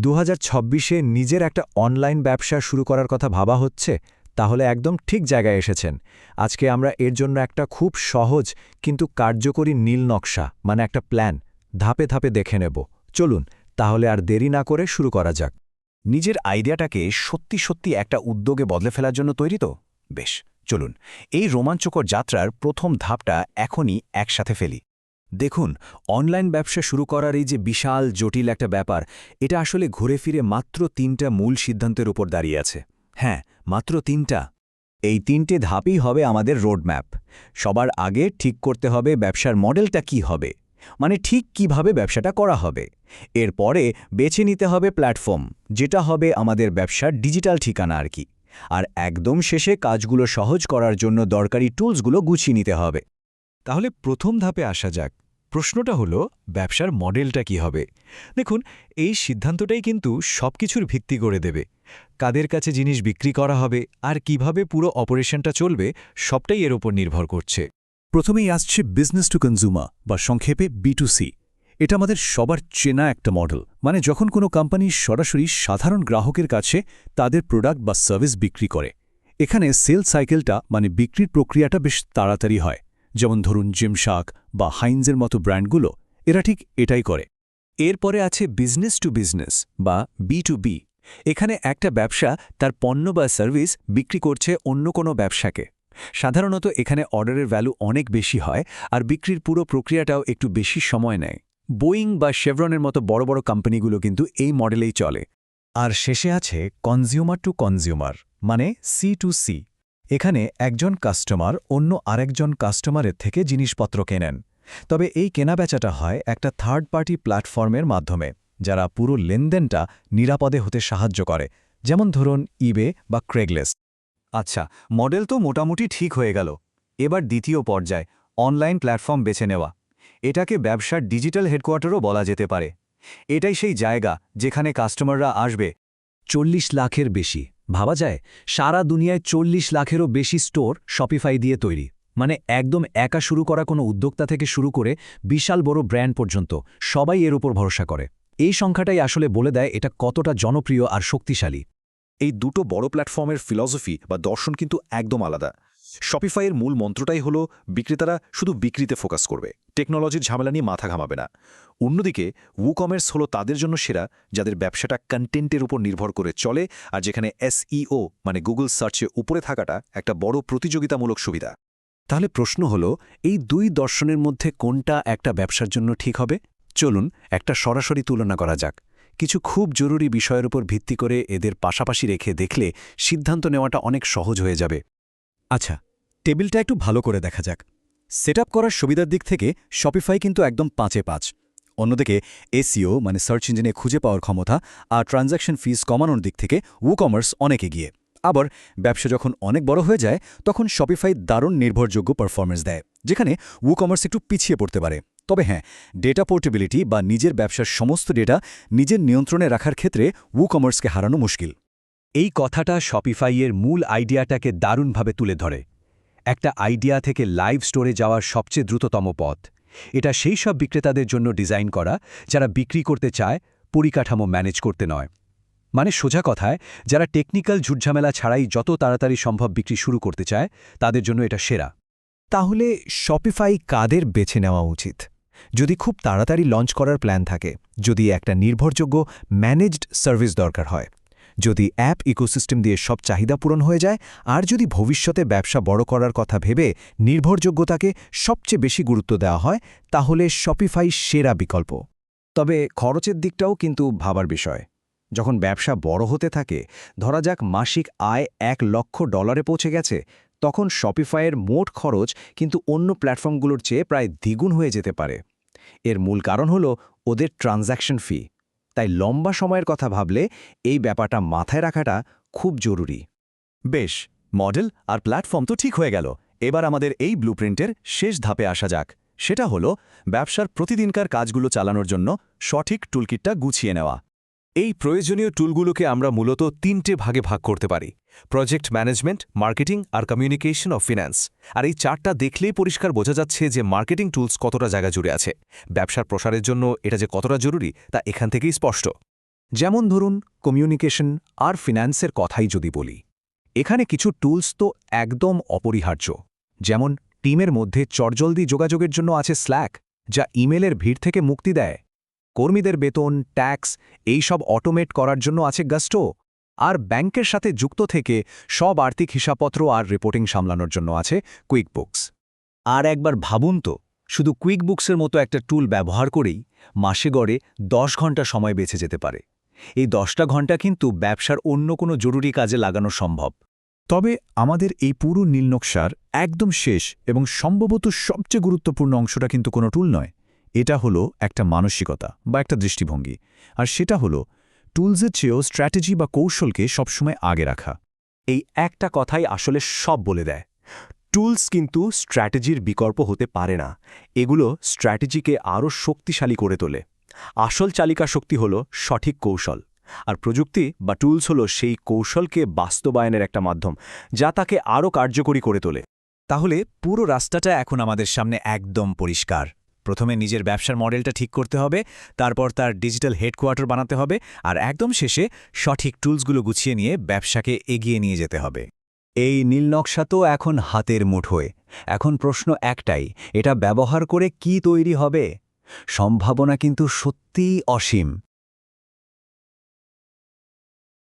2026-এ নিজের একটা অনলাইন ব্যবসা শুরু করার কথা ভাবা হচ্ছে, তাহলে একদম ঠিক জায়গায় এসেছেন। আজকে আমরা এর জন্য একটা খুব সহজ কিন্তু কার্যকরী নীল নকশা মানে একটা প্ল্যান ধাপে ধাপে দেখে নেব। চলুন তাহলে আর দেরি না করে শুরু করা যাক। নিজের আইডিয়াটাকে সত্যি সত্যি একটা উদ্যোগে বদলে ফেলার জন্য তৈরি তো? বেশ, চলুন এই রোমাঞ্চকর যাত্রার প্রথম ধাপটা এখনই একসাথে ফেলি। দেখুন, অনলাইন ব্যবসা শুরু করার এই যে বিশাল জটিল একটা ব্যাপার, এটা আসলে ঘুরে ফিরে মাত্র 3টা মূল সিদ্ধান্তের উপর দাঁড়িয়ে আছে। হ্যাঁ, মাত্র 3টা। এই 3টে ধাপই হবে আমাদের রোডম্যাপ। সবার আগে ঠিক করতে হবে ব্যবসার মডেলটা কি হবে, মানে ঠিক কিভাবে ব্যবসাটা করা হবে। এরপরে বেছে নিতে হবে প্ল্যাটফর্ম, যেটা হবে আমাদের ব্যবসার ডিজিটাল ঠিকানা আর কি। আর একদম শেষে কাজগুলো সহজ করার জন্য দরকারি টুলসগুলো গুছিয়ে নিতে হবে। তাহলে প্রথম ধাপে আসা যাক। প্রশ্নটা হলো, ব্যবসার মডেলটা কি হবে? দেখুন, এই সিদ্ধান্তটাই কিন্তু সবকিছুর ভিত্তি করে দেবে। কাদের কাছে জিনিস বিক্রি করা হবে আর কিভাবে পুরো অপারেশনটা চলবে, সবটাই এর ওপর নির্ভর করছে। প্রথমেই আসছে বিজনেস টু কনজিউমার বা সংক্ষেপে B2C। এটা আমাদের সবার চেনা একটা মডেল, মানে যখন কোনো কোম্পানি সরাসরি সাধারণ গ্রাহকের কাছে তাদের প্রোডাক্ট বা সার্ভিস বিক্রি করে। এখানে সেল সাইকেলটা মানে বিক্রির প্রক্রিয়াটা বেশ তাড়াতাড়ি হয়। যেমন ধরুন জিমশাক বা হাইন্সের মতো ব্র্যান্ডগুলো, এরা ঠিক এটাই করে। এরপরে আছে বিজনেস টু বিজনেস বা B2B। এখানে একটা ব্যবসা তার পণ্য বা সার্ভিস বিক্রি করছে অন্য কোনো ব্যবসাকে। সাধারণত এখানে অর্ডারের ভ্যালু অনেক বেশি হয় আর বিক্রির পুরো প্রক্রিয়াটাও একটু বেশি সময় নেয়। বোয়িং বা শেভরনের মতো বড় বড় কোম্পানিগুলো কিন্তু এই মডেলেই চলে। আর শেষে আছে কনজিউমার টু কনজিউমার মানে C2C। এখানে একজন কাস্টমার অন্য আরেকজন কাস্টমারের থেকে জিনিসপত্র কেনেন। তবে এই কেনাবেচাটা হয় একটা থার্ড পার্টি প্ল্যাটফর্মের মাধ্যমে, যারা পুরো লেনদেনটা নিরাপদে হতে সাহায্য করে, যেমন ধরুন ইবে বা ক্রেগলিস্ট। আচ্ছা, মডেল তো মোটামুটি ঠিক হয়ে গেল। এবার দ্বিতীয় পর্যায়, অনলাইন প্ল্যাটফর্ম বেছে নেওয়া। এটাকে ব্যবসার ডিজিটাল হেডকোয়ার্টারও বলা যেতে পারে। এটাই সেই জায়গা যেখানে কাস্টমাররা আসবে। 40 লাখের বেশি, ভাবা যায় সারা দুনিয়ায় 40 লাখেরও বেশি স্টোর শপিফাই দিয়ে তৈরি। মানে একদম একা শুরু করা কোনো উদ্যোক্তা থেকে শুরু করে বিশাল বড় ব্র্যান্ড পর্যন্ত সবাই এর উপর ভরসা করে। এই সংখ্যাটাই আসলে বলে দেয় এটা কতটা জনপ্রিয় আর শক্তিশালী। এই দুটো বড় প্ল্যাটফর্মের ফিলসফি বা দর্শন কিন্তু একদম আলাদা। শপিফাইয়ের মূল মন্ত্রটাই হলো বিক্রেতারা শুধু বিক্রিতে ফোকাস করবে, টেকনোলজির ঝামেলা নিয়ে মাথা ঘামাবে না। অন্যদিকে WooCommerce হলো তাদের জন্য সেরা, যাদের ব্যবসাটা কন্টেন্টের উপর নির্ভর করে চলে আর যেখানে SEO মানে গুগল সার্চে উপরে থাকাটা একটা বড় প্রতিযোগিতামূলক সুবিধা। তাহলে প্রশ্ন হলো, এই দুই দর্শনের মধ্যে কোনটা একটা ব্যবসার জন্য ঠিক হবে? চলুন একটা সরাসরি তুলনা করা যাক। কিছু খুব জরুরি বিষয়ের উপর ভিত্তি করে এদের পাশাপাশি রেখে দেখলে সিদ্ধান্ত নেওয়াটা অনেক সহজ হয়ে যাবে। আচ্ছা, টেবিলটা একটু ভালো করে দেখা যাক। সেটআপ করার সুবিধার দিক থেকে শপিফাই কিন্তু একদম 5-এ 5। অন্যদিকে SEO মানে সার্চ ইঞ্জিনে খুঁজে পাওয়ার ক্ষমতা আর ট্রানজ্যাকশন ফিস কমানোর দিক থেকে WooCommerce অনেক এগিয়ে। আবার ব্যবসা যখন অনেক বড় হয়ে যায়, তখন শপিফাই দারুণ নির্ভরযোগ্য পারফরম্যান্স দেয়, যেখানে WooCommerce একটু পিছিয়ে পড়তে পারে। তবে হ্যাঁ, ডেটা পোর্টেবিলিটি বা নিজের ব্যবসার সমস্ত ডেটা নিজের নিয়ন্ত্রণে রাখার ক্ষেত্রে WooCommerceকে হারানো মুশকিল। এই কথাটা শপিফাইয়ের মূল আইডিয়াটাকে দারুণভাবে তুলে ধরে। একটা আইডিয়া থেকে লাইভ স্টোরে যাওয়ার সবচেয়ে দ্রুততম পথ। এটা সেই সব বিক্রেতাদের জন্য ডিজাইন করা যারা বিক্রি করতে চায়, পরিকাঠামো ম্যানেজ করতে নয়। মানে সোজা কথায়, যারা টেকনিক্যাল ঝুটঝামেলা ছাড়াই যত তাড়াতাড়ি সম্ভব বিক্রি শুরু করতে চায়, তাদের জন্য এটা সেরা। তাহলে শপিফাই কাদের বেছে নেওয়া উচিত? যদি খুব তাড়াতাড়ি লঞ্চ করার প্ল্যান থাকে, যদি একটা নির্ভরযোগ্য ম্যানেজড সার্ভিস দরকার হয়, যদি অ্যাপ ইকোসিস্টেম দিয়ে সব চাহিদা পূরণ হয়ে যায়, আর যদি ভবিষ্যতে ব্যবসা বড় করার কথা ভেবে নির্ভরযোগ্যতাকে সবচেয়ে বেশি গুরুত্ব দেওয়া হয়, তাহলে শপিফাই সেরা বিকল্প। তবে খরচের দিকটাও কিন্তু ভাবার বিষয়। যখন ব্যবসা বড় হতে থাকে, ধরা যাক মাসিক আয় $1,00,000 পৌঁছে গেছে, তখন শপিফাইয়ের মোট খরচ কিন্তু অন্য প্ল্যাটফর্মগুলোর চেয়ে প্রায় দ্বিগুণ হয়ে যেতে পারে। এর মূল কারণ হলো ওদের ট্রানজ্যাকশন ফি। তাই লম্বা সময়ের কথা ভাবলে এই ব্যাপারটা মাথায় রাখাটা খুব জরুরি। বেশ, মডেল আর প্ল্যাটফর্ম তো ঠিক হয়ে গেল। এবার আমাদের এই ব্লুপ্রিন্টের শেষ ধাপে আসা যাক। সেটা হলো ব্যবসার প্রতিদিনকার কাজগুলো চালানোর জন্য সঠিক টুলকিটটা গুছিয়ে নেওয়া। এই প্রয়োজনীয় টুলগুলোকে আমরা মূলত 3টে ভাগে ভাগ করতে পারি: প্রজেক্ট ম্যানেজমেন্ট, মার্কেটিং আর কমিউনিকেশন অফ ফিন্যান্স। আর এই চারটা দেখলেই পরিষ্কার বোঝা যাচ্ছে যে মার্কেটিং টুলস কতটা জায়গা জুড়ে আছে। ব্যবসার প্রসারের জন্য এটা যে কতটা জরুরি তা এখান থেকেই স্পষ্ট। যেমন ধরুন কমিউনিকেশন আর ফিন্যান্সের কথাই যদি বলি, এখানে কিছু টুলস তো একদম অপরিহার্য। যেমন টিমের মধ্যে চটজলদি যোগাযোগের জন্য আছে স্ল্যাক, যা ইমেলের ভিড় থেকে মুক্তি দেয়। কর্মীদের বেতন, ট্যাক্স এইসব অটোমেট করার জন্য আছে গাস্টো। আর ব্যাংকের সাথে যুক্ত থেকে সব আর্থিক হিসাবপত্র আর রিপোর্টিং সামলানোর জন্য আছে কুইকবুকস। আর একবার ভাবুন তো, শুধু কুইকবুকসের মতো একটা টুল ব্যবহার করেই মাসে গড়ে 10 ঘন্টা সময় বেঁচে যেতে পারে। এই 10টা ঘন্টা কিন্তু ব্যবসার অন্য কোনো জরুরি কাজে লাগানো সম্ভব। তবে আমাদের এই পুরো নীলনকশার একদম শেষ এবং সম্ভবত সবচেয়ে গুরুত্বপূর্ণ অংশটা কিন্তু কোনো টুল নয়, এটা হলো একটা মানসিকতা বা একটা দৃষ্টিভঙ্গি। আর সেটা হলো টুলসের চেয়েও স্ট্র্যাটেজি বা কৌশলকে সবসময় আগে রাখা। এই একটা কথাই আসলে সব বলে দেয়। টুলস কিন্তু স্ট্র্যাটেজির বিকল্প হতে পারে না, এগুলো স্ট্র্যাটেজিকে আরও শক্তিশালী করে তোলে। আসল চালিকা শক্তি হলো সঠিক কৌশল, আর প্রযুক্তি বা টুলস হলো সেই কৌশলকে বাস্তবায়নের একটা মাধ্যম, যা তাকে আরও কার্যকরী করে তোলে। তাহলে পুরো রাস্তাটা এখন আমাদের সামনে একদম পরিষ্কার। প্রথমে নিজের ব্যবসার মডেলটা ঠিক করতে হবে, তারপর তার ডিজিটাল হেডকোয়ার্টার বানাতে হবে, আর একদম শেষে সঠিক টুলসগুলো গুছিয়ে নিয়ে ব্যবসাকে এগিয়ে নিয়ে যেতে হবে। এই নীলনকশা তো এখন হাতের মুঠোয়। এখন প্রশ্ন একটাই, এটা ব্যবহার করে কি তৈরি হবে? সম্ভাবনা কিন্তু সত্যিই অসীম।